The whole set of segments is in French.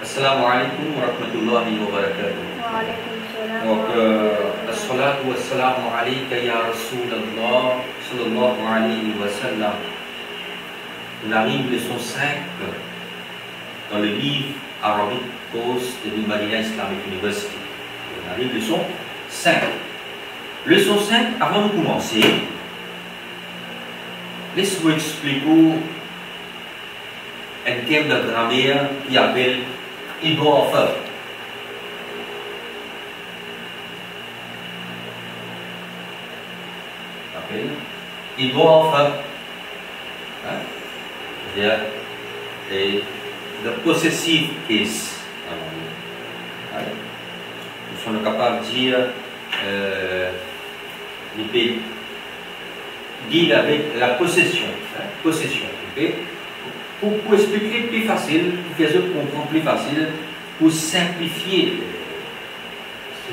Assalamu alaikum wa rahmatullahi wa barakatuh. Wa alaykum salam. Donc, as-salatu was-salamu alayka ya Rasulallah sallallahu alayhi wa sallam. On arrive leçon 5 dans le livre Arabic Course de l'Madina Islamic University. On arrive leçon 5. Leçon 5, avant de commencer, laisse-moi expliquer un terme de grammaire qui appelle idafa. Idafa, c'est-à-dire le possessive case. Nous sommes capables de dire deal avec la possession. Possession. Okay? Pour expliquer plus facile, pour faire ça comprendre plus facile, pour simplifier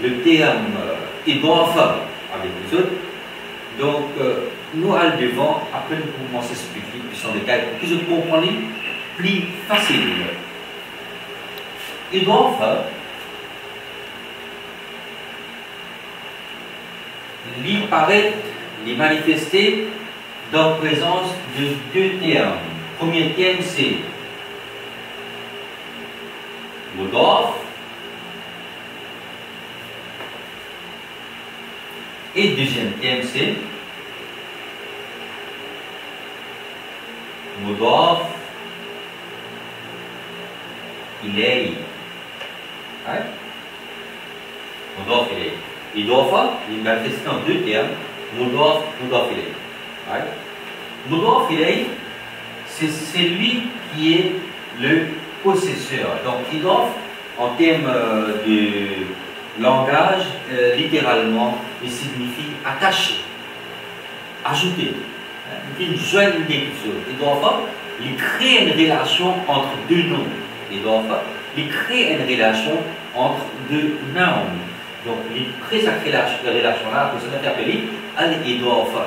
le terme idafa avec les autres. Donc, nous allons devant, après nous pouvons s'expliquer plus en détail, pour que je comprenne plus facile. Idafa, il paraît, il manifester dans la présence de deux termes. Premier terme, c'est mudaf et deuxième terme, c'est mudaf ilayhi. Mudaf ilayhi. Idafa, il manifeste dans deux termes, mudaf ilayhi. Mudaf ilayhi, c'est celui qui est le possesseur. Donc, idaf, en termes de langage, littéralement, il signifie attacher, ajouter. Il joigne quelque chose. Idafa, il crée une relation entre deux noms. Idafa, il crée une relation entre deux noms. Donc, il crée cette relation-là, que ça s'appelle al-idafa.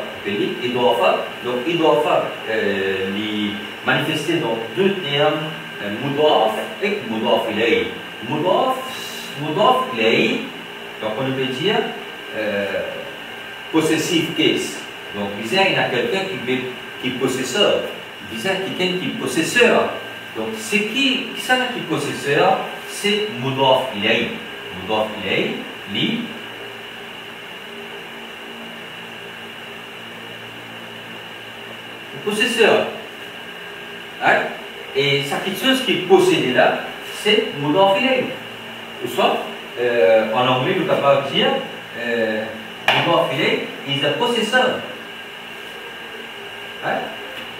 Donc, idafa, il manifesté dans deux termes, mudaf et mudaf ilayhi. Mudaf ilayhi, donc on peut dire possessive case. Donc, il y a quelqu'un qui est possesseur. Il y a quelqu'un qui est possesseur. Donc, c'est qui ça qui est possesseur? C'est mudaf ilayhi. Mudaf ilayhi, li. Le possesseur. Hein? Et cette chose qui est possédée là, c'est mudaf ilayhi. Ou soit, en anglais, nous sommes capables de dire mudaf ilayhi is a possessor. Hein?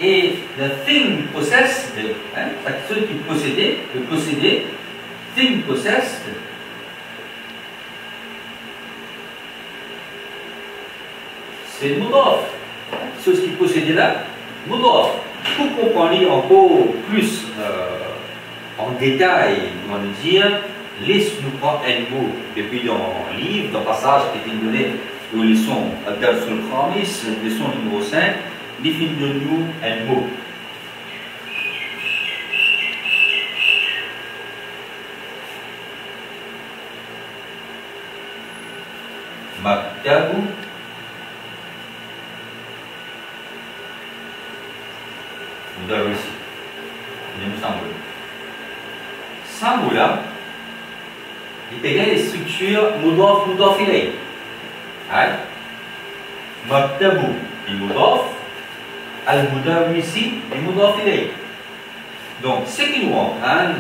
Et the thing possessed, cette chose qui est possédée, le possédé, thing possessed, c'est mudaf. Chose qui est possédée là, mudaf. Pour comprendre encore plus en détail, on va dire, laisse-nous prendre un mot depuis dans le livre, dans le passage qui est donné aux leçons Ad-Dars al-Khamis, leçon numéro 5, définissez-nous un mot. Maktabu mudarrisi. Il me semble. Ça mot-là, il y a les structures mudaf ilayhi. Maktabu, il mudaf, al-mudarrisi, il mudaf ilayhi. Donc, ce qui nous rend un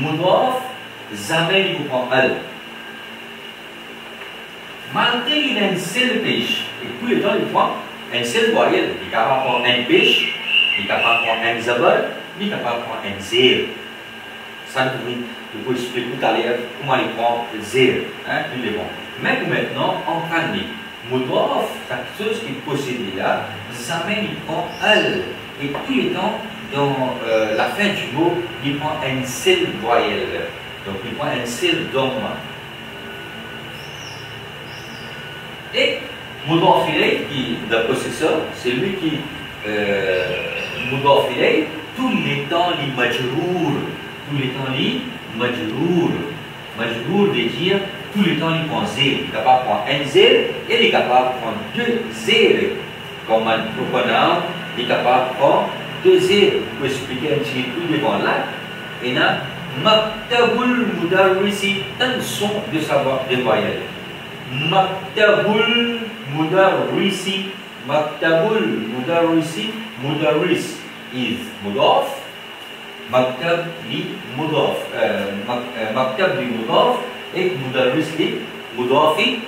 mudaf, jamais il comprend al. Malgré qu'il a une seule pêche, et tout le temps il prend une seule voyelle, il est capable de prendre une pêche, il est capable de prendre un zabar, il est capable de prendre un zér. Ça, nous pouvons expliquer tout à l'heure comment il prend le zér. Il est bon. Mais maintenant, en train mudaf, cette chose qui est possédée là, jamais il prend al. Et tout le temps, dans la fin du mot, il prend une seule voyelle. Donc il prend une seule dogma. Et mudaf ilayhi, qui est le possesseur, c'est lui qui mudaf ilayhi, tout le temps les majrour. Tout le temps les majrour. Majrour veut dire tout le temps les points zéro. Il est capable de prendre un zéro et il est capable de prendre deux zéros. Comme un proponent, il est capable de prendre deux zéros. Pour expliquer un petit peu devant là, il y a Maktabul Mudarrisi, un son de savoir de voyelles. Maktabul Mudarrisi. Maktabul Mudarrisi. Mudarris is mudaf. Maktab li mudaf. Maktab li mudaf et mudarris li mudafi.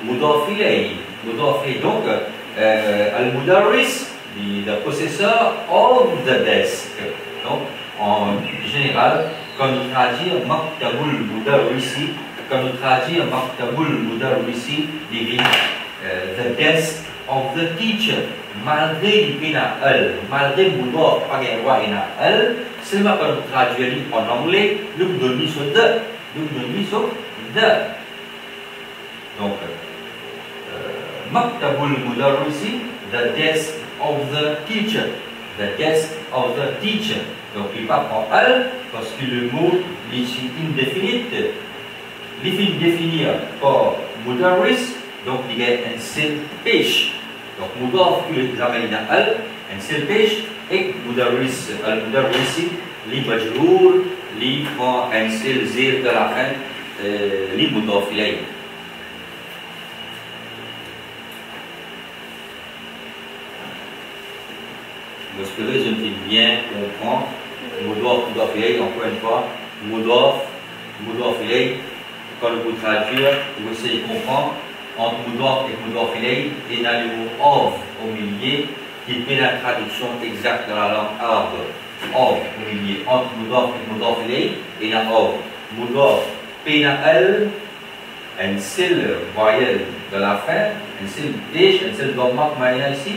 Mudafi lay. Mudafi donc al-mudarris, the possessor of the desk. Donc en général, quand nous traduisons Maktabul Mudarrisi, quand nous traduisons Maktabul Mudarrisi, il dit the desk of the teacher. Malgré l'ipina al, malgré mudaf pakai wa ina al, seulement quand nous traduisons en anglais, nous donnons sur the. Nous donnons sur the. Donc, Maktabul Mudarrisi, the desk of the teacher. The desk of the teacher. Donc, il va prendre al parce que le mot est indéfini. Il faut définir par mudarris, donc il y a un seul pêche. Donc, mudaf, tous les amènes à al, un seul pêche, et mudarris, al-mudarrisi, li majrour, li prend un seul zéro de la fin, li mudaf ilayh. Parce que je me dis bien comprendre. Mudaf ilayh, encore une fois, mudaf ilayh, quand vous traduire, vous essayez de comprendre, entre mudaf et mudaf ilayh, il y a le mot of au milieu, qui fait la traduction exacte de la langue arabe. Of au milieu, entre mudaf et mudaf ilayh, il y a of. Mudaf, PNL, un seul voyelle de la fin, un seul pêche, un seul dhamma comme ici,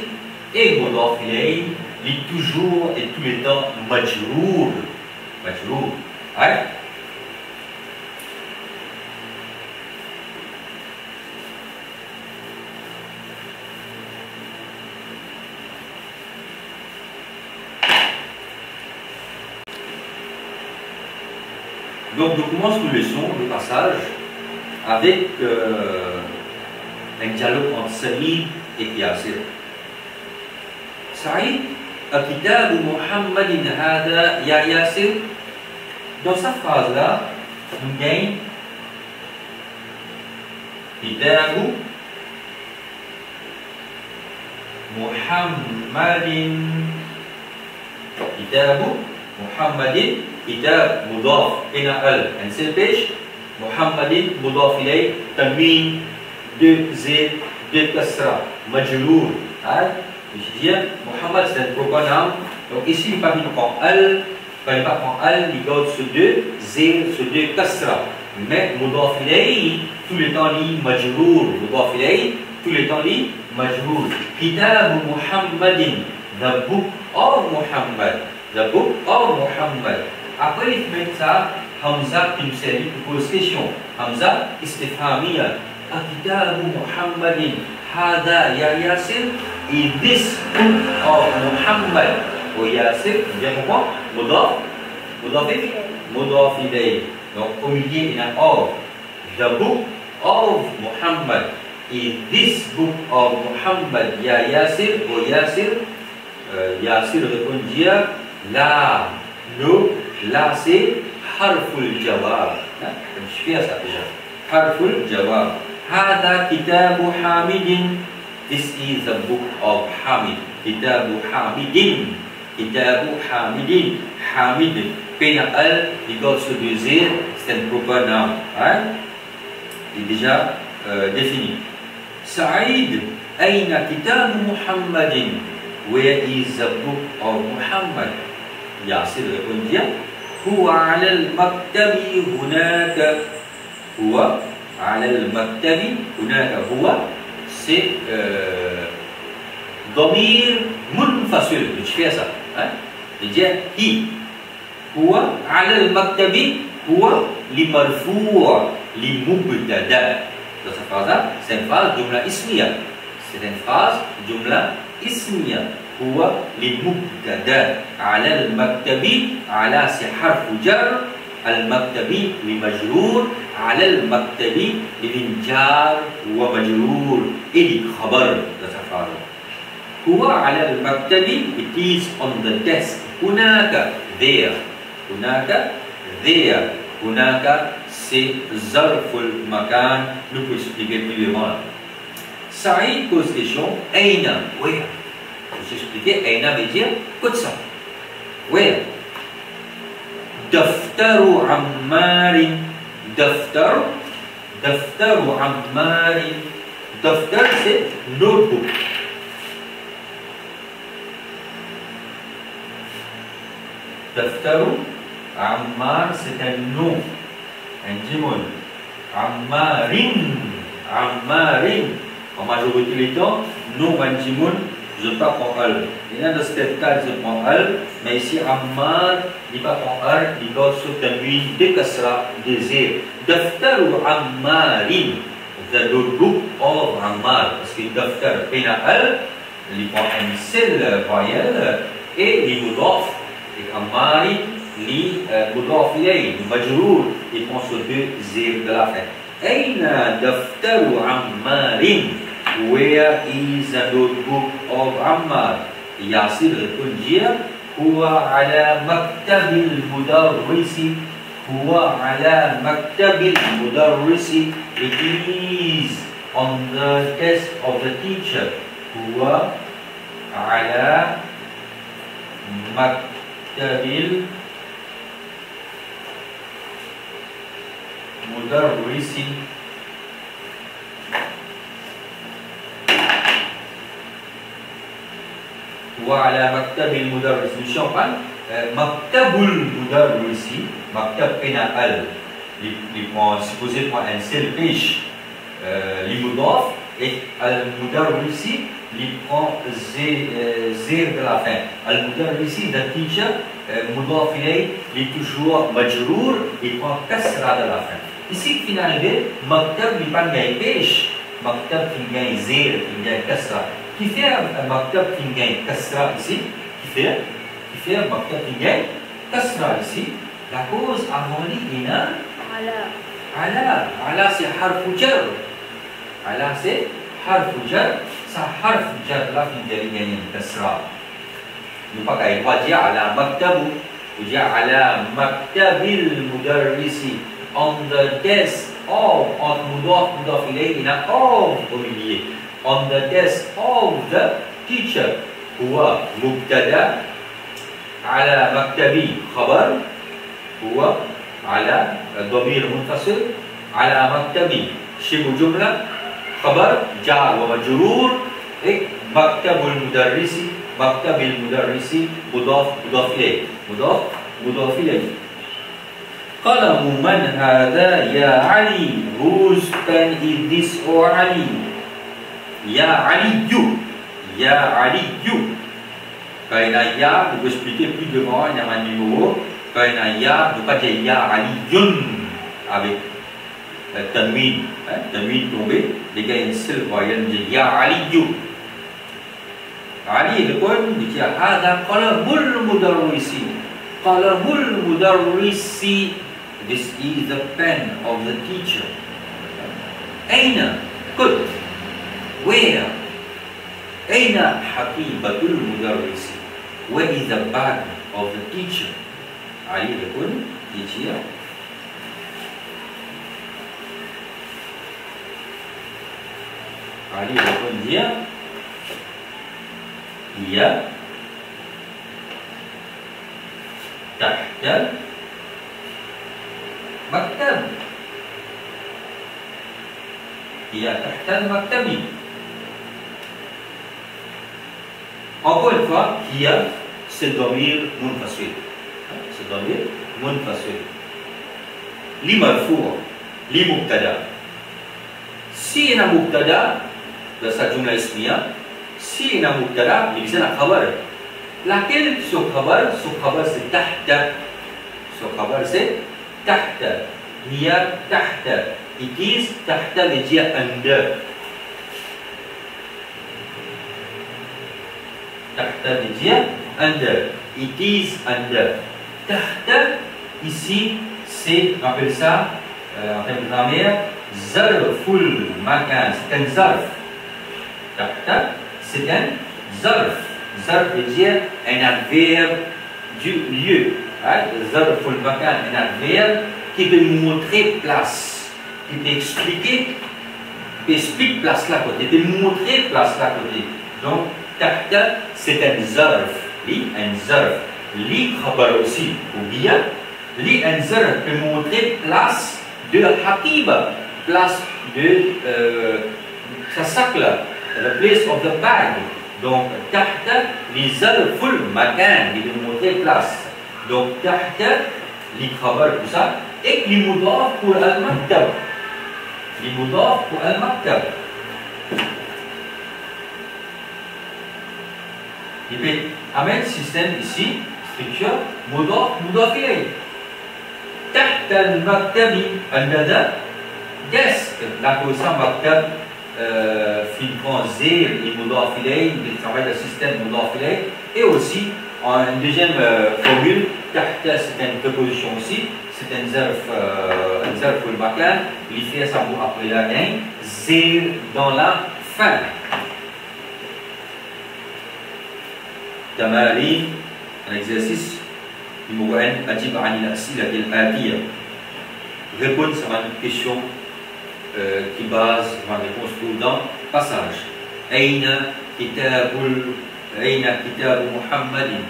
et mudaf ilayh, il est toujours et tout le temps majrour. Majrour. Hein? Donc, je commence une leçon, le passage, avec un dialogue entre Saïd et Yassir. Saïd, Kitab Muhammadin Hada Ya Yassir. Dans cette phrase-là, nous gagnons Kitab Muhammadin. Kitab Muhammadin. Kitab mudaf ina al, un seul pêche. Muhammadin mudaf ilayh, tanwin, deux z, deux kasra, majrour. Je dis, Muhammad c'est un pronom. Donc ici, il ne prend pas al, quand il prend al, il garde ce deux z, ce deux kasra. Mais mudaf ilayh, tout le temps li majrour. Mudaf ilayh, tout le temps li majrour. Kitab Muhammadin, the book of Muhammad. The book of Muhammad. Après, il met ça, Hamza qui nous sert pour poser question. Hamza istifhamiyya. Kitab Muhammadin hada ya Yassir. Is this book of Muhammad? Ou Yassir, bien pourquoi? Mudaf ilayh. Donc, au milieu, il y a of. The book of Muhammad. Is this book of Muhammad ya Yassir? Ou Yassir? Yassir répond dire la, no. Là, c'est harful jawab. Je fais ça déjà. Harful jawab. Hada kitabu Hamidin. This is the book of Hamid. Kitabu Hamidin. Kitabu Hamidin. Hamid. P-N-A-L, il garde ce deux Z, c'est un proper noun. Hein? Il est déjà défini. Saïd, aina kitabu Muhammadin. Where is the book of Muhammad? Yassir répond bien. هو على المكتب هناك. هو على المكتب هناك. هو c'est ضمير منفصل. مش فيها ça. يجي هي. هو على المكتب. هو لمرفوع لمبتدا. Dans cette phrase-là, c'est une phrase جملة اسمية. C'est une phrase جملة اسمية. هو للمبتدا على المكتب على حرف جر المكتب لمجرور على المكتب لجار ومجرور إلي خبر تفعل هو على المكتب it is on the desk هناك there هناك there هناك c'est ظرف المكان nous peut expliquer plus loin. Saïd pose question أين where je vais expliquer أين veut dire comme ça where دفتر عمار دفتر عمار دفتر c'est notebook دفتر عمار c'est un nom un جمل عمار en majorité du temps nom un جمل je ne pas prendre al. Il y a dans cette cas je prends al, mais ici Ammar il pas prendre al, il doit se terminer de kasra désir. Daftar Ammarin, the notebook of Ammar, parce que daftar pena al, il prend un seul voyelle et il mudaf et Ammarin il mudaf ilayh, majrour, il prend ce deux zir de la fin. Aina daftar Ammarin? Where is the notebook of Ammar? Yasir répond هو على مكتب المدرس هو على مكتب المدرس it is on the desk of the teacher هو على مكتب المدرس وعلى مكتب المدرس نشوفان مكتب المدرس مكتب بنا supposé pour un seul page المضاف et المدرس prend زير de la fin المدرس the teacher مضاف إليه toujours مجرور il prend كسرة de la fin ici finalement مكتب pas gagne page مكتب gagne زير gagne كسرة qui fait un maktab qui gagne kasra ici qui fait un maktab qui gagne kasra ici la cause avant il y a ala c'est harf jar ala c'est harf jar ça harf jar là qui gagne kasra nous pas qu'à wajia ala maktabu wajia ala maktabil mudarrisi on the desk of on mudaf ilayhi ina of au milieu on the desk of the teacher هو مبتدا على مكتبي خبر هو على ضمير منفصل على مكتبي شبه جملة خبر جار ومجرور مكتب المدرس مكتب المدرس مضاف إليه مضاف إليه قلم من هذا يا علي whose pen is this or علي Ya Aliyu, Ya Aliyu. Quand il y a Ya, vous pouvez expliquer plus devant, il y a un numéro. Quand il y a Ya, vous ne pouvez pas dire Ya Aliyun avec Tanwin. Tanwin tombé, les gars, il y a une seule voyelle, il dit Ya Aliyu. Ali répond, il dit Hada qalamul mudarrisi. Qalamul mudarrisi. This is the pen of the teacher. Aina, good. Where? أين حقيبة المدرس? Where is the bag of the teacher? علي يقول teacher. علي يقول هي تحت المكتب. هي تحت المكتب. Encore une fois, hier, c'est ضمير منفصل. C'est ضمير منفصل. لي مرفوع، لي مبتدا. Si هنا مبتدا ده جملة اسمية. Si هنا مبتدا يبقى خبر. لكن سو خبر c'est تحت. سو خبر c'est تحت. هي تحت. It is تحت بيجي under. Tahta veut dire under. It is under. Tahta, ici, c'est, on appelle ça, en termes de grammaire, zarful makan. C'est un zarf. Tahta, c'est un zarf. Zarf veut dire un adverbe du lieu. Zarful makan, un adverbe qui peut montrer place, qui peut expliquer, qui explique place là côté, qui peut montrer place là côté. Donc, tahta, c'est un zarf. Li, un zarf. Li, khabar aussi, ou bien, li, un zarf peut montrer place de hakiba, place de sasak là, the place of the bag. Donc, tahta, li zarful makan, il peut montrer place. Donc, tahta, li khabar, tout ça, et li mudaf pour al-maktab. Li mudaf pour al-maktab. Il peut amener le système ici, structure, mudaf ilayh. Tahta al-maktabi, al-nada, desk. Là, comme ça, maktab, filtrant zir, et mudaf ilayh, il travaille le système mudaf ilayh. Et aussi, en une deuxième formule, tahta, c'est une préposition aussi, c'est un zarf pour le makan, il fait ça après la gain, zir dans la fin. Tamarin, un exercice numéro 1, ajib ani al-asila al-atiya. Répondre à une question qui base ma réponse dans le passage. Aina kitabul Muhammadin?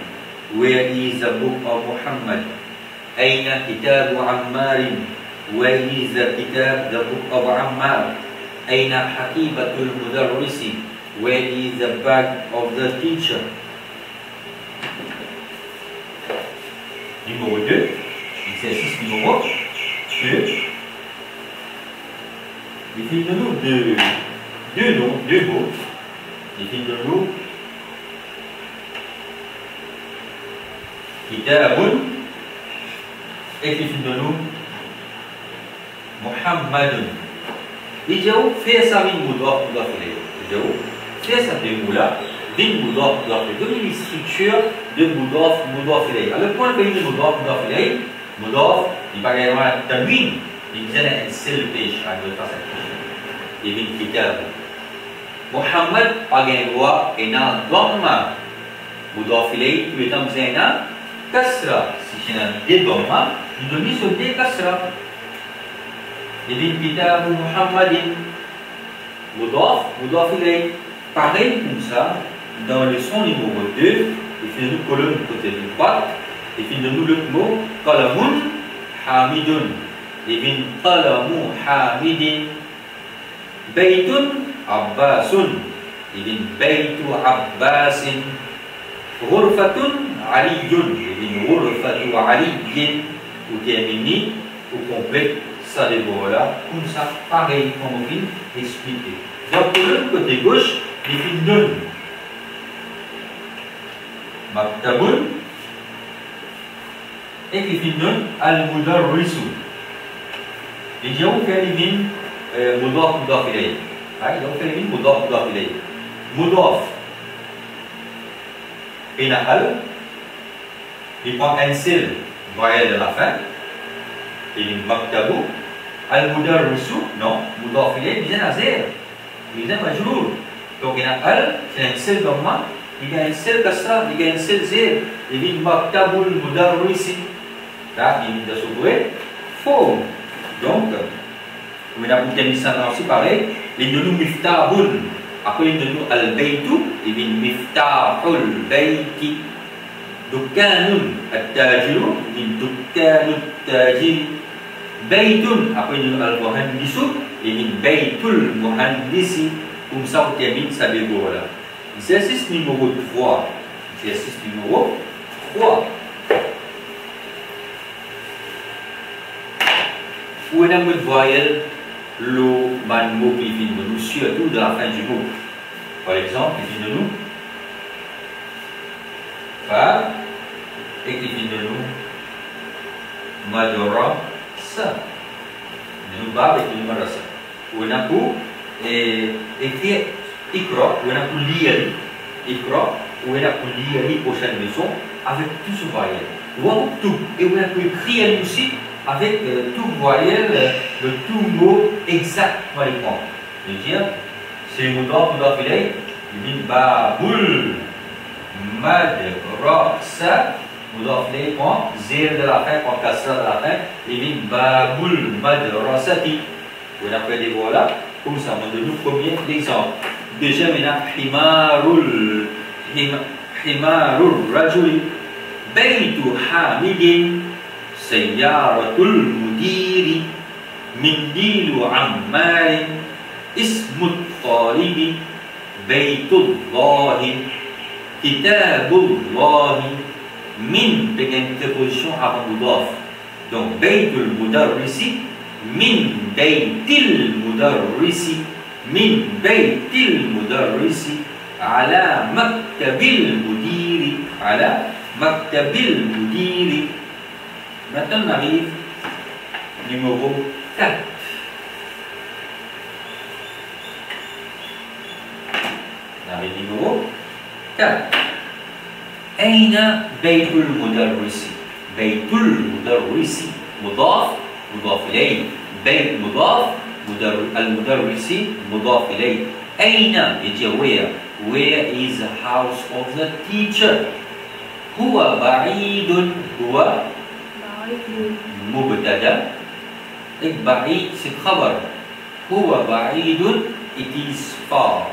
Where is the book of Muhammad? Aina kitabu Ammarin? Where is the book of Ammar? Aina hakibatul mudarrisi? Where is the bag of the teacher? Numéro 2, exercice numéro 2. Définis-nous deux mots. Définis-nous Kitabun et définis-nous Muhammadun. Dijauh fait ça avec mudaf ilayh. Dijauh fait ça avec mudaf ilayh. Donc il y a une structure de mudaf ilayh. Alors pour le pays de mudaf ilayh, mudaf, il va y avoir un tanwin. Il y a un seul pêche à notre passage. Il y a une kitab. Muhammad, pas gain droit, et na dhamma. Mudaf ilayh, tu es dans zéna, kasra. Si tu as des dhamma, tu dois mis sur des kasra. Il y a une kitab Muhammadin. Mudaf ilayh. Pareil comme ça, dans le son numéro 2, définis-nous colonne côté droite, définis-nous l'autre mot, qalamun hamidun. Définis qalamu hamidin. Baytun abbasun. Définis baytu abbasin. Ghurfatun aliyun. Définis ghurfatu aliyin. Ou termini, ou complète, ça dévore là, comme ça, pareil comme on vient d'expliquer. Donc, colonne côté gauche, définis nun. Maktabun. Et définis nun al-mudarrisu. Et j'ai fait l'élimine mudaf ilayh. Donc, fait l'élimine mudaf ilayh. Mudaf. Et la al. Il prend un seul voyelle de la fin. Et maktabu. Al-mudarrisu. Non. Mudaf ilayh, il vient à zéro. Il vient à majrour. Donc, il y a al, il y a un seul dhamma, il y a un seul kasra, il y a un seul zéro. Il dit maktabul mudarrisi. Là, il vient de s'ouvrir. Faux. Donc, on a pour terminer ça aussi pareil. Il dit nous miftahun. Après, il dit nous al-baytu. Il dit miftahul bayti. Dukkanun at-tajiru. Il dit dukkanut tajiri. Baytun. Après, il dit al-muhandisu. Il dit baytul muhandisi. Comme ça, on termine sa bégo là. Exercice numéro 3. Exercice numéro 3. Où on a une voyelle, le mot qui vient de nous, surtout de la fin du mot. Par exemple, il vient de nous. Fa. Et qui vient de nous. Majora. Ça. De nous bab et de nous marasa. Où on a pour. Et écrire ikra, on a pour lire ikra, où on a pu lire les prochaines leçons avec tout ce voyelle. Ou tout. Et on a pu écrire aussi avec tout voyelle, le tout mot exactement. Je veux dire, c'est mudaf ilayh, babul madrasa, mudaf ilayh, point, zir de la fin, point kasra de la fin, babul madrasati. On a fait des voix là, comme ça, on donne le premier exemple. Déjà, maintenant, himarul rajuli, baytu hamidin, sayyaratul mudiri, mindilu ammarin, ismut talibi, baytullahi, kitabullahi, min dengan interposition avant mudaf. Donc, baytul mudarrisi, min baytil mudarrisi, min baytil mudarrisi, ala maktabil mudiri, ala maktabil mudiri. Maintenant, on arrive numéro 4. On arrive numéro 4. Aina baytul mudarrisi. Baytul mudarrisi. Mudaf, mudaf ilayh. Bayt mudaf, al-mudarrisi, mudaf ilayh. Aina, where? Where is the house of the teacher? Huwa ba'idun. Huwa مبتدا بعيد c'est خبر هو بعيد it is far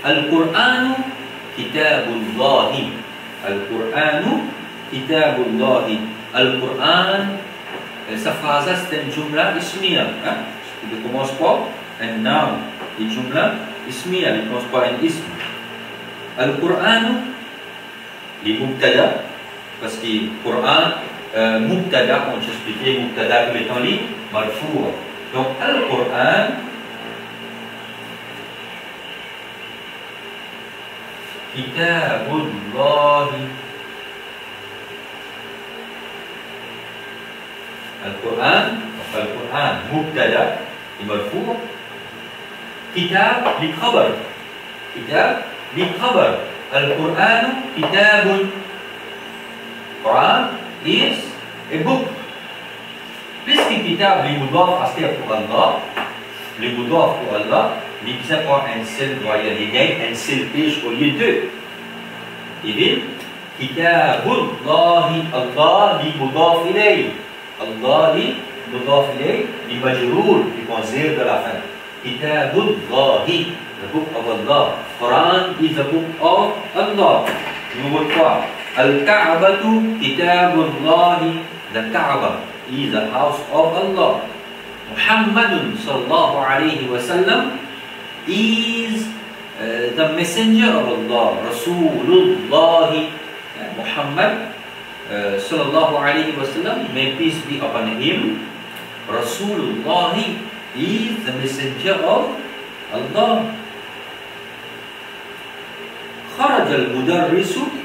القرآن كتاب الله القرآن كتاب الله القرآن cette phrase c'est une jumla ismiya qui commence par un noun une jumla ismiya qui commence par un ism القرآن لمبتدا parce que le Coran, Mubtada, on s'expliquait Mubtada comme étant les marfou'. Donc, le Coran, Kitabullahi. Le Coran, Mubtada, les marfou'. Kitab, les khabar. Kitab, les khabar. Le Coran, Kitabun. Quran is a book. Puisque kitab li mudaf asli pour Allah, li mudaf pour Allah, li bisa prend un seul voyelle, il gagne un seul page au lieu de. Il dit Kitabullahi, Allah li mudaf ilayh. Allah li mudaf ilayh, li majrour, li zir de la fin. Kitabullahi, the book of Allah. Quran is the book of Allah. Numéro 3. Al-Ka'batu Kitabullahi. The Kaaba is the house of Allah. Muhammadun sallallahu alayhi wa sallam is the messenger of Allah. Rasulullahi. Muhammad sallallahu alayhi wa sallam, may peace be upon him. Rasulullahi is the messenger of Allah. Kharaja al-mudarrisu.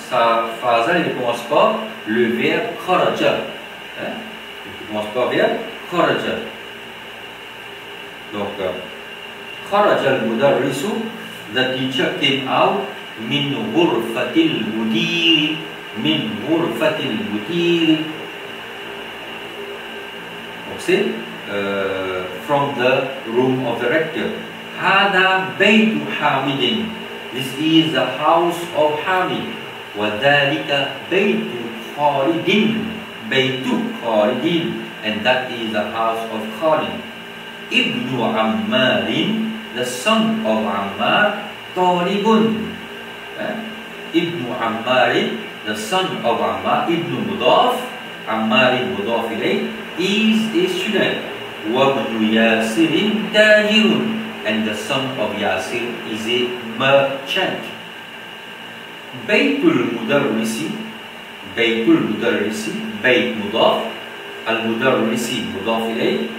Sa phrase ne commence pas le verbe kharaja. Il commence pas verbe kharaja. Donc, kharaja al-mudarrisu, the teacher came out min ghurfatil mudiri, min ghurfatil mudiri. Donc c'est from the room of the rector. Hada baytu hamidin. This is the house of Hamid. وَذَلِكَ بَيْتُ خَالِدٍ. بَيْتُ خَالِدٍ. And that is the house of Khalid. Ibn Ammar, the son of Ammar, Talibun. Ibn Ammar, the son of Ammar, Ibn Mudaf, Ammar Mudaf ilayh, is a student. وَابْنُ يَاسِرٍ تَاجِرٌ. And the son of Yasir is a merchant. Baytul Mudarrisi, Baytul Mudarrisi, Bayt Mudaf, Al-Mudarrisi Mudaf ilayh,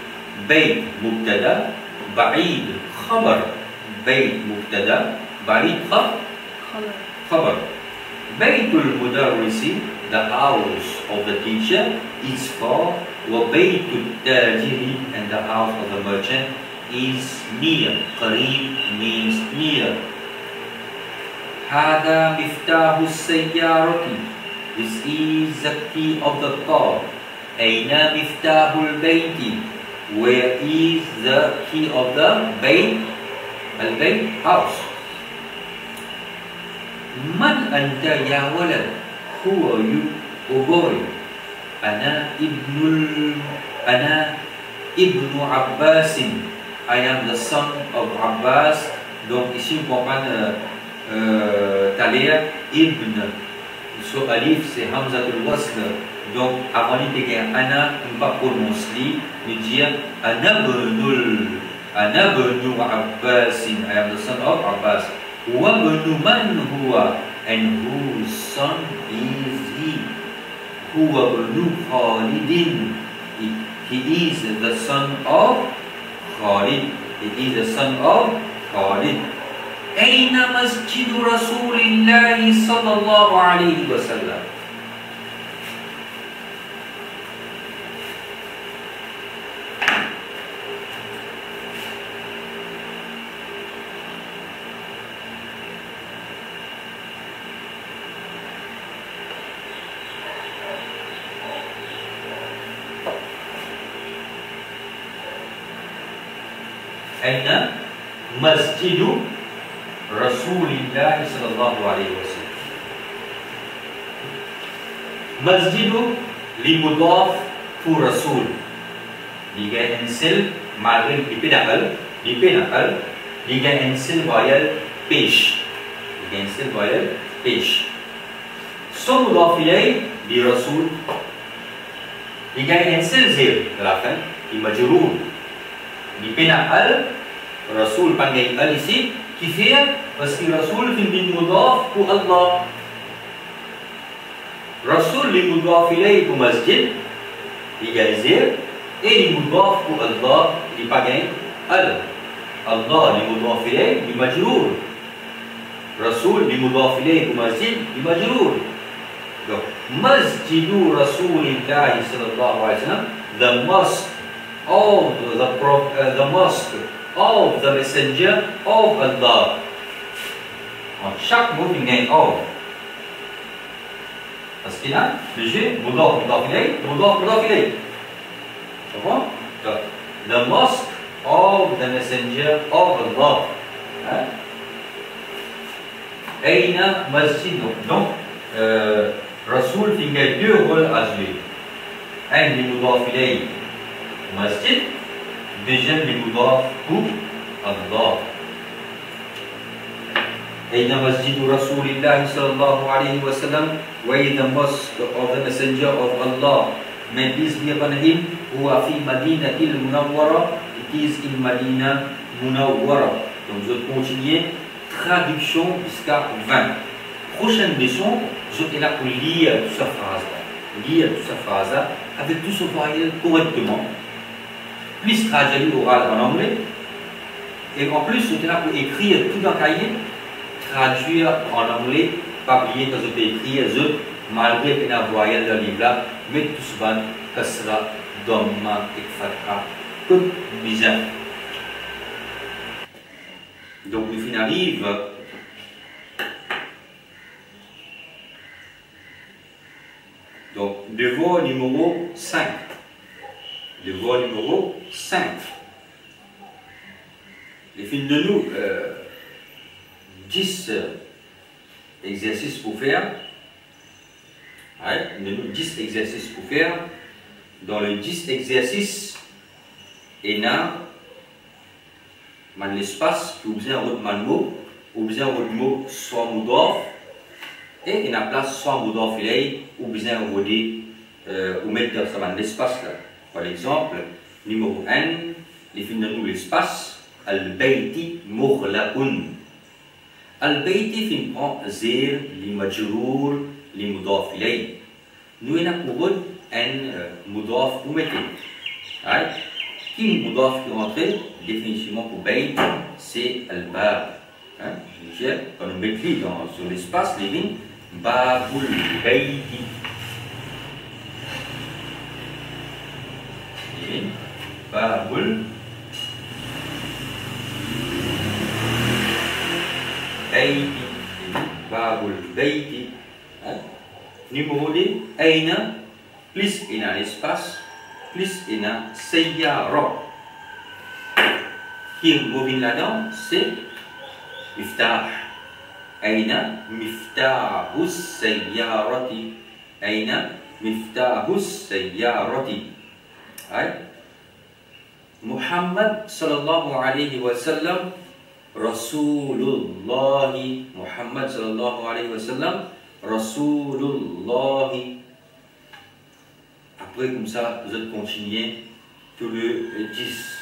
Bayt Mubtada, Ba'id Khabar, Bayt Mubtada, Ba'id Khabar. Baytul Mudarrisi, the house of the teacher, is for Baytul Tajiri, and the house of the merchant is near. Qareeb means near. هذا مفتاح السيارة. This is the key of the car. أين مفتاح البيت? Where is the key of the بيت? البيت house. من أنت يا ولد? Who are you, oh boy? أنا ابن عباس. I am the son of Abbas. Donc ici on comprend Talia ibn. So alif c'est hamzatul wasl. Donc avant de dire ana, on va prononcer, nous dire ana bnu Abbas. I am the son of Abbas. Wa bnu man huwa, and whose son is he? Huwa bnu Khalidin. He is the son of Khalid. He is the son of Khalid. أين مسجد رسول الله صلى الله عليه وسلم? أين مسجد رسول الله صلى الله عليه وسلم؟ مسجد لمضاف to رسول. Jika ensil malgré dipinakal, jika ensil voyelle pesh. Jika ensil voyelle pesh. So مضاف إليه لرسول. Jika ensil zir à la fin, المجرور. Dipinakal, Rasul panggil al ici, qui fait parce que Rasul fait bin mudaf pour Allah. Rasul li mudaf ilayhi pour masjid, li gazir, et li mudaf pour Allah, li panggil al. Allah li mudaf ilayhi, li majrour. Rasul li mudaf ilayhi pour masjid, li majrour. Donc, masjidu Rasulillahi sallallahu alayhi wa sallam, the mosque of the mosque of the messenger of Allah. En chaque mot il y a of. Parce qu'il y a le G, mudaf ilayh. The mosque of the messenger of Allah. Aina masjid. Donc, Rasul fait deux rôles à jouer. Un li mudaf ilayh masjid, deuxième li mudaf pour Allah. أين مسجد رسول الله صلى الله عليه وسلم? Where is the mosque of the messenger of Allah? May peace be upon him. هو في مدينة المنورة. It is in Madina Munawwara. Donc je continue. Traduction jusqu'à 20. Prochaine leçon, je suis là pour lire toute sa phrase. Avec tout ce voyelle correctement. Plus traduire oral en anglais. Et en plus, je suis là pour écrire tout dans le cahier. Traduire en anglais, pas oublier que je peux écrire, malgré que la voyelle dans le livre là, mais tout souvent, kasra, dhamma, et fatha, tout bizarre. Donc, nous finalisons. Donc, devoir numéro 5. Devoir numéro 5. Les films de nous. 10 exercices pour faire. Ouais, 10 exercices pour faire. Dans les 10 exercices, il y a l'espace qui besoin de mot, ou besoin de mot soit mudaf, et il y a place soit mudaf ilayh, ou besoin de ou mettre dans l'espace là. Par exemple, numéro 1, les films de nous l'espace, al-bayti mughlaqun. Al-bayti fin prend zir, li majrour, li mudaf ilayh. Nous avons pour un mudaf ou mettez. Qui est mudaf qui rentre définitivement pour bayt, c'est al-bab. Quand on met sur l'espace, les lignes, babul bayti. Babul bayti. numéro D, Aina, plus Ina l'espace, plus Ina Sayyara. Qui bobine là-dedans, c'est Miftah. Aina Miftahus Sayyarati. Aina Miftahus Sayyarati. Muhammad sallallahu alayhi wa sallam, Rasulullah. Muhammad sallallahu alayhi wa sallam, Rasulullah. Après, comme ça, vous allez continuer tout le 10.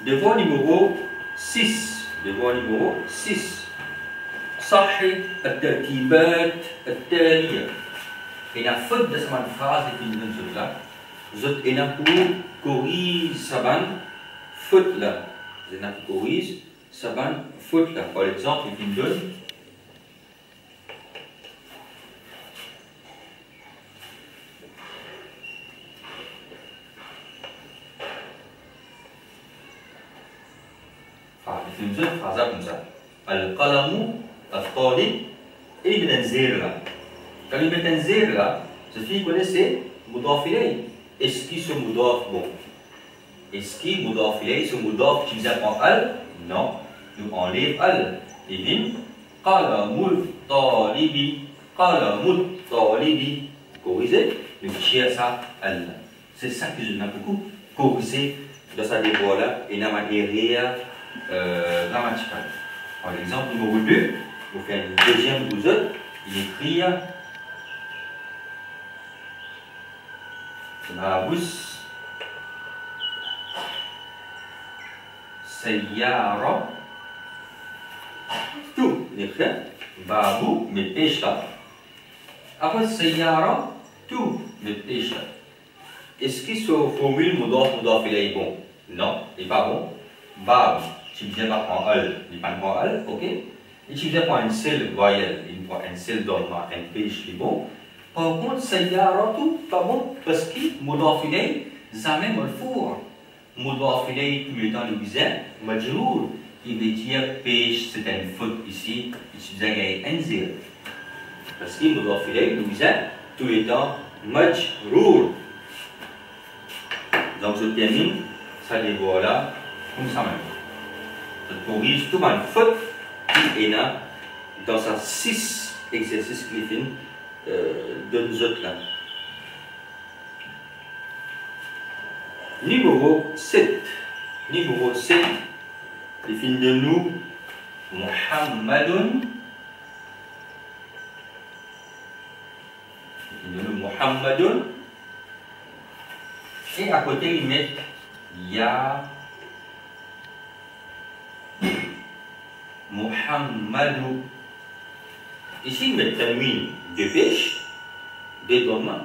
Devoir numéro 6. Devoir numéro 6. Sahih al-tartibat al-taliya. Il y a faute de cette phrase et une chose là. Vous avez pour corriger cette faute là. Vous avez pour corriger cette faute là. Par exemple, il donne une phrase comme ça. Al-qalamu al-talib et il met un zéro là. Quand il met un zéro là, ça fait que c'est mudaf ilayh. Est-ce qu'il se mudaf bon? Est-ce qu'il mudaf ilayh se mudaf utilisé en al? Non, nous enlève al. Il dit qalamul talibi, qalamul talibi. Corriger, nous tire ça al. C'est ça que je n'ai beaucoup corrigé dans sa dévoile là et dans ma derrière grammatical. Par exemple, numéro 2, vous faites une deuxième bousette, il écrit Babus Sayyara. Tout, il écrit Babou, mais pêche là. Après Sayyara, tout, mais pêche là. Est-ce qu'il se formule mudaf ilayh bon? Non, il n'est pas bon. Bab, tu viens pas prendre al, il pas prendre al, ok? Et tu viens prendre une seule voyelle, une seule dorma, un pêche qui est bon. Par contre, Sayyara tout, pas bon, parce que mudaf ilayh, jamais marfour. Mudaf ilayh, tout le temps le visage, majrour, qui veut dire pêche, c'est une faute ici, et tu viens un zéro. Parce que mudaf ilayh, le visage, tout le temps majrour. Donc je termine, ça les voilà, comme ça même. Je corrige tout ma faute qui est là dans ces 6 exercices qui finissent de nous autres là. Numéro 7. Numéro 7, il finit de nous Muhammadun. Il finit de nous Muhammadun. Et à côté, ils mettent Ya Muhammadu. Ici, ils mettent un huile de pêche, des dogmas.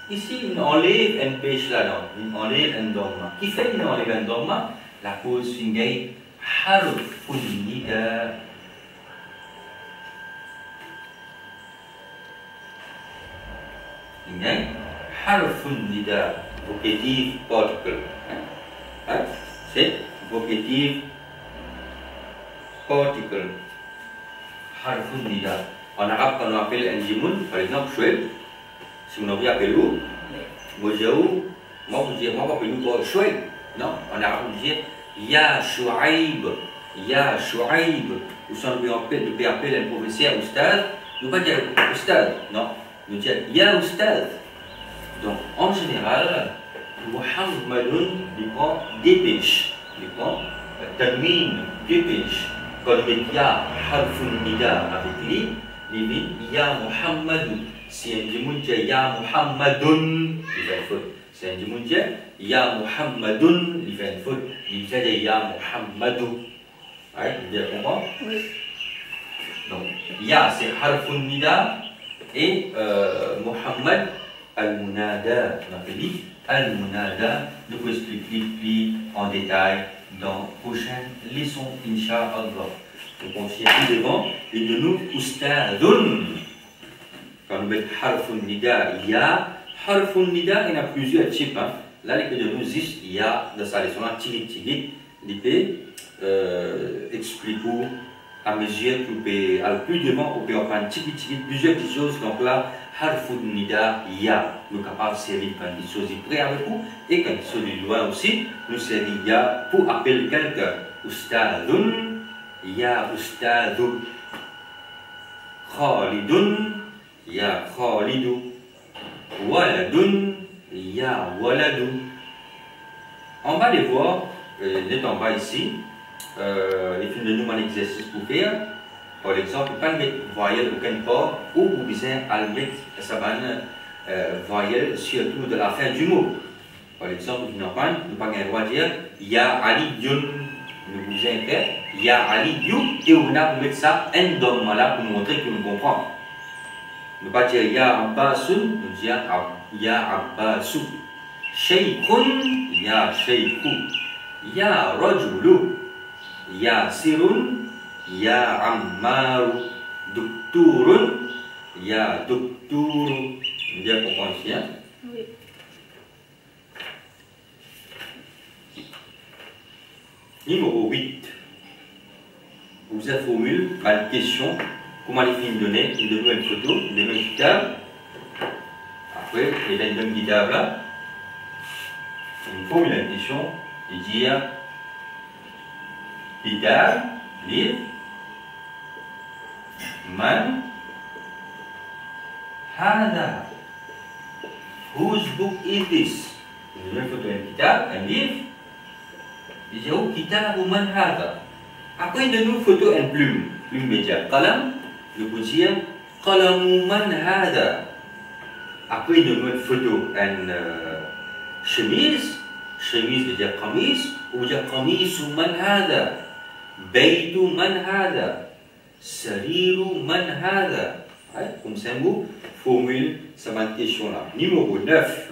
Ici, ils enlèvent un pêche là-dedans, ils enlèvent un dogma. Qui fait qu'ils enlèvent un dogma? La cause finit harfun nida. Harfun nida. Vocative particle. C'est vocative particle. Harfun nida. En arabe, quand on appelle un jimoun, par exemple, Choueb, si vous appelez où? Moi, vous dites, moi, vous appelez Choueb. Non, en arabe, vous dites Ya Chouaib. Ya Chouaib. Ou si on peut appeler un professeur Oustad, nous ne pas dire Oustad. Non, nous disons Ya Oustad. Donc, en général, Muhammadun, il prend des pêches. Il prend Tanwin, des pêches. Quand il met Ya Harfun Nida avec lui, il dit Ya Muhammadun. Si un jimoun dit Ya Muhammadun, il fait une faute. Si un jimoun dit Ya Muhammadun, il fait une faute. Il dit Ya Muhammadou. Vous comprenez? Oui. Donc, Ya c'est Harfun Nida et Muhammad Al-Munada. On appelle Al-Munada. Nous pouvons expliquer plus en détail dans la prochaine leçon, Inch'Allah. Donc on tient plus devant et de nous Oustadun. Quand nous mettons Harfun Nida, Ya, Harfun Nida, il y en a plusieurs types. Hein. Là, les de nous disent Ya, dans sa leçon, Tigit, il peut expliquer à mesure que vous pouvez, à plus devant, vous pouvez en prendre plusieurs petites choses. Donc là, harfud nida ya, nous sommes capables de servir quand quelque chose est près avec vous, et quand quelque chose est loin aussi, nous servir ya pour appeler quelqu'un. Ustadun, ya ustadu. Khalidun, ya khalidu. Waladun, ya waladu. On va les voir, les en bas ici, les films de nous un exercice pour faire. Par exemple, pas mettre voyelle aucun part ou vous besoin de mettre sa voyelle surtout de la fin du mot. Par exemple, nous n'avons pas le droit de dire Ya Ali Yun. Nous vous faire Ya Ali Yun et on a mettre ça un dogme là pour montrer que nous comprenons. Nous ne pas dire Ya Abbasun, nous disons Ya Abbasu. Shaykhun, Ya Shaykhu. Ya Rajulu, Ya Sirun. Ya Ammaru, Dokturun, Ya Dokturu. Vous bien comprendre ici, hein? Oui. Numéro 8. Vous avez formule, une question. Comment les films donner? Ils donnent une photo, ils donnent une guitare. Après, il y a une guitare là. Une formule, une question. Et dire guitare, livre. Man Hada. Whose book is this? Vous avez une photo, un kitab, un livre. Il dit, oh, kitab ou man hada. Après, il donne une photo, une plume. Plume média. Qalam, je peux dire, qalam ou man hada. Après, il donne une photo, une chemise. Chemise veut dire qamis. Ou dire qamis ou man hada. Baytu man hada. Sariru man hada. Comme c'est un mot, formule cette question-là. Numéro 9.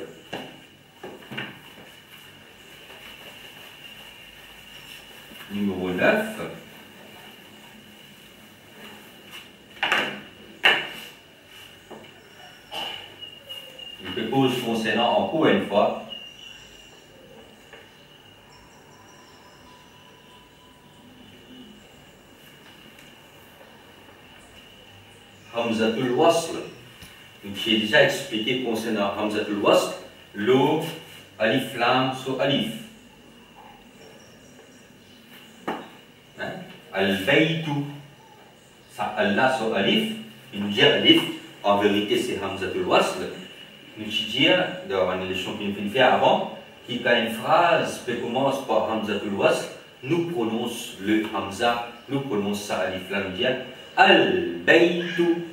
Numéro 9. Je pose concernant encore une fois. Hamzatul Wasl. J'ai déjà expliqué concernant Hamzatul Wasl, l'eau, alif lam, so alif. Hein? Al-Baytu, ça Allah, so alif. Il nous dit alif, en vérité c'est Hamzatul Wasl. Nous disons, dans les leçons que nous avons fait avant, qu'il y a une phrase qui commence par Hamzatul Wasl, nous prononçons le Hamza, nous prononçons ça alif lam, nous disons Al-Baytu.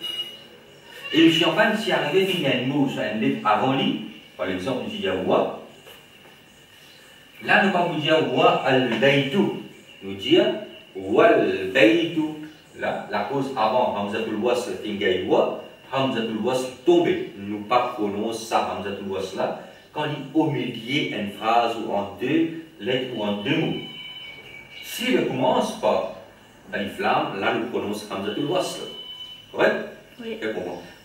Et le champagne, si arrivé, il y a un mot sur un lettre avant lui, par exemple, nous disons wa. Là, nous ne pouvons pas dire wa al-Baytu. Nous disons wa al-Baytu. Là, la cause avant Hamzatul Wasl, c'est wa. Hamzatul Wasl tombé. Nous ne pas prononcer ça, Hamzatul Wasl là, quand il est au milieu une phrase ou en deux lettres ou en deux mots. Si le commence par alif lam, là nous prononçons Hamzatul Wasl. Correct? Oui.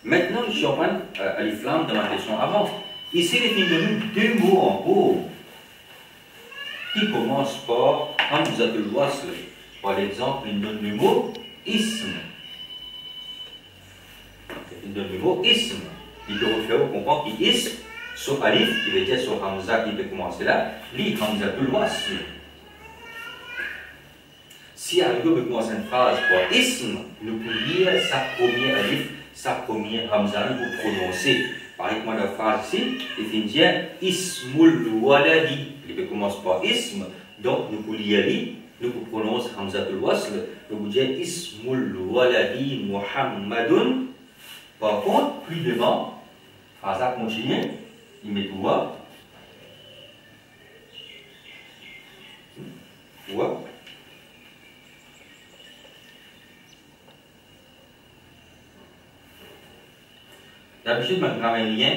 Maintenant, je suis en train alif lam dans ma question avant. Ici, il y a deux mots en cours qui commencent par Hamzatul Wasl. Par exemple, il donne le mot ism. Il donne le mot ism. Il peut refaire, on comprend qu'il ism, sur alif, qui veut dire sur Hamza, qui peut commencer là, li Hamzatul Wasl. Si un veut commencer une phrase par ism, nous pouvons lire sa première alif, sa première hamza pour prononcer. Par exemple, la phrase ici, il finit dire ismul waladi. Il peut commencer par ism, donc nous pouvons lire li, nous pouvons prononcer hamzatul wasl, nous pouvons dire ismul waladi Muhammadun. Par contre, plus devant, phrase à continuer, il met wa. Wa. D'habitude, je grammairien,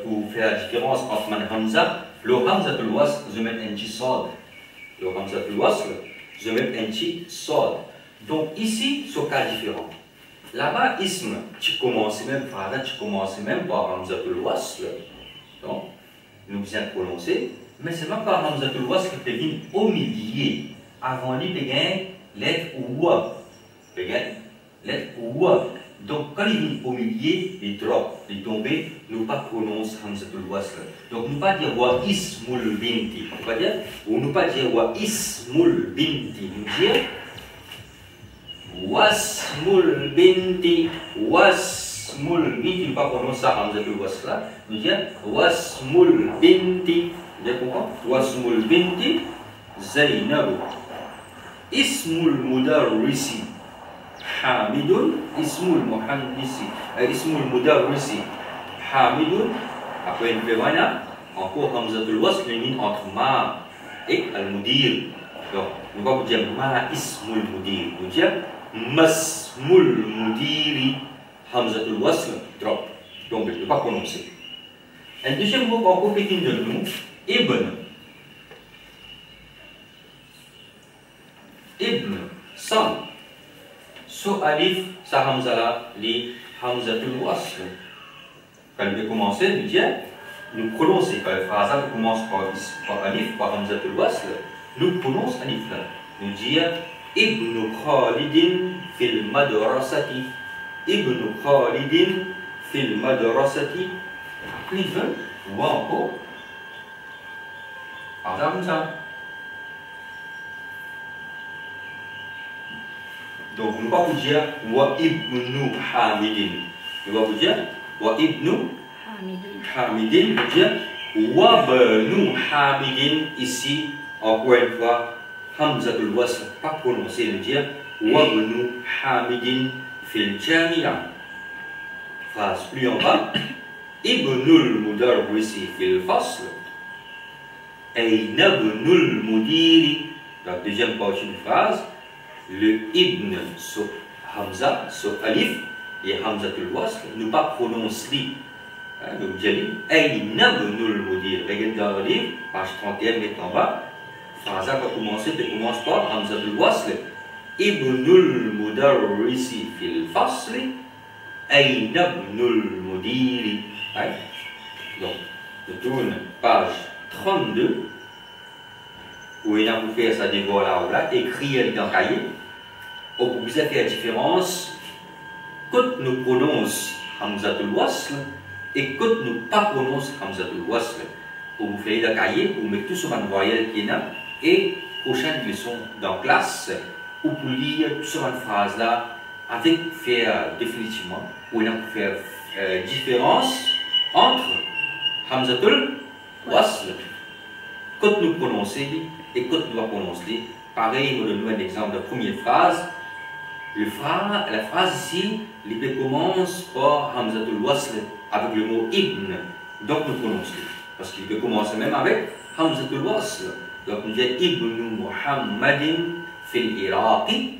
pour faire la différence entre man hamza, le hamzatul wasl, je mets un petit sod. Le hamzatul wasl, je mets un petit sod. Donc ici, c'est un cas différent. Là-bas, ism, tu commences même par hamzatul wasl. Donc, nous bien prononcer, mais c'est même pas hamzatul wasl qui vient au milieu. Avant lui, il y a lettre ou wa. regarde, lettre wa. Donc, quand il vient au milieu, il drop, il tombe, nous pas prononce hamzatul wasl. Donc, nous pas dire wa ismul binti. Nous pas dire, ou nous pas dire wa ismul binti. Nous dire wasmul binti, wasmul binti. Nous pas prononce ça hamzatul wasl là. Nous dire wasmul binti. Vous avez compris? Wasmul binti Zainab. Ismul mudarrisi Hamidun, ismul muhandisi, ismul mudarrisi Hamidun. Après une fois voilà, encore hamzatul wasl entre ma et al-mudir. Donc, nous va vous dire ma ismul mudir. Nous dire masmul mudiri. Hamzatul wasl drop. Donc, je ne vais pas prononcer. Un deuxième mot encore petit de nous, ibn. Ibn, son. So alif, sa hamza là, li hamzatul wasl. Quand il veut commencer, nous dire, nous prononcer, quand la phrase commence par alif, par hamzatul wasl, nous prononçons alif là. Nous dire, Ibn Khalidin fil madrasati. Ibn Khalidin fil madrasati. Plus jeune, ou encore, par exemple ça. Donc, nous ne pouvons pas vous dire wa ibnu hamidin. Nous va vous dire wa ibnu hamidin. Nous dire wa banu hamidin. Ici, encore une fois, hamzatul wasl, pas prononcé. Nous dire wa banu hamidin fil jami'a. Phrase plus en bas. Ibnul mudarrisi fil fasl. Ayna ibnul mudiri. La deuxième portion de phrase. Le ibn sur hamza, sur alif et hamzatul wasl, nous pas prononcer. Donc, j'ai dit, ayna ibnul mudir. Regardez dans le livre, page 31, met en bas. Phrase va commencer, tu commences par hamzatul wasl. Ibnul mudarrisi fil fasli. Ayna ibnul mudiri. Donc, je tourne page 32. Où il a pour faire sa devoir là, écrire dans le cahier, ou pour vous faire la différence, quand nous prononçons hamzatul wasl et quand nous ne pas prononçons hamzatul wasl. Pour vous faire le cahier, pour vous mettre tout sur une voyelle qui est là, et prochaine leçon dans la classe, ou pour lire tout sur une phrase là, avec faire définitivement, ou il a pour faire différence entre hamzatul wasl. Quand nous prononçons et quand nous prononçons, pareil, nous donnons un exemple de première phrase. La phrase ici, il commence par hamzatul wasl avec le mot ibn. Donc nous prononçons. Parce qu'il peut commencer même avec hamzatul wasl. Donc nous disons ibn Muhammadin fil Iraqi.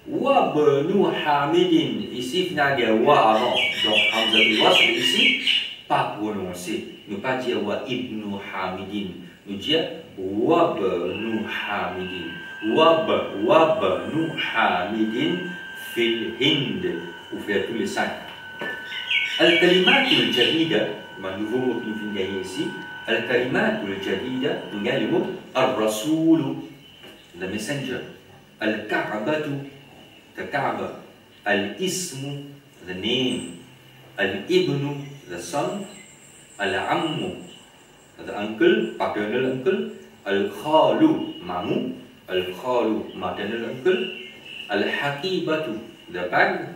Wa banu Hamidin. Ici, finalement, il y a wa avant. Donc hamzatul wasl ici, pas prononcé. Ne pas dire wa ibn Hamidin. Nous dire wa banu Hamidin. Wa banu Hamidin fil Hind. Vous faites tous les 5. Al-kalimatul jadida, un nouveau mot que nous venons de gagner ici. Al-kalimatul jadida, nous gagnons le mot al-rasoul, the messenger. Al-ka'batu, the Kaaba. Al-ismu, the name. Al-ibnu, the son. Al-ammu, the uncle, paternal uncle. Al-khalu, mamu. Al-khalu, maternal uncle. Al-haqibatu, the bag.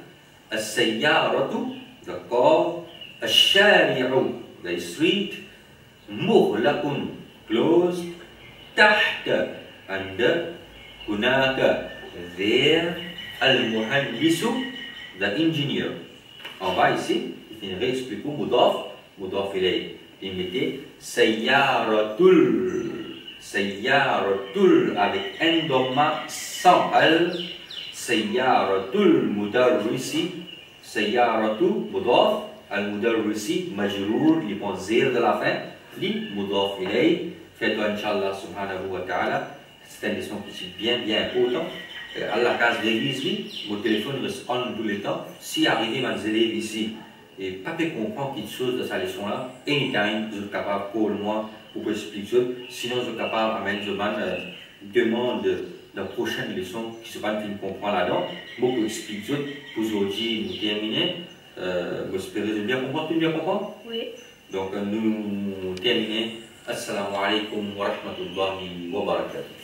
Al-sayyaratu, the car. Al-shari'u, the street. Mughlaqun, closed. Tahta, under. Hunaka, there. Al-muhandisu, the engineer. En bas ici, il réexplique mudaf, mudaf ilayh. Il mettait sayyaratul. Sayyaratul avec un dogma sans al. Sayyaratul mudarrisi. Sayyaratu mudaf. Al mudarrisi majrour. Il prend zéro de la fin. Li mudaf ilayh. Faites-toi Inch'Allah subhanahu wa ta'ala. C'est une leçon qui est bien important. À la case d'église, mon téléphone reste on tout le temps. Si arrivé mes élèves ici et pas de comprendre quelque chose de cette leçon-là, anytime, je suis capable pour moi pour expliquer. Sinon, je suis capable d'amener une demande la prochaine leçon qui sera une comprendre là-dedans. Beaucoup explique pour aujourd'hui nous terminer. J'espère que vous bien comprendre. Tout bien comprendre? Oui. Donc nous terminer. Assalamu alaikum wa rahmatullahi wa barakatuh.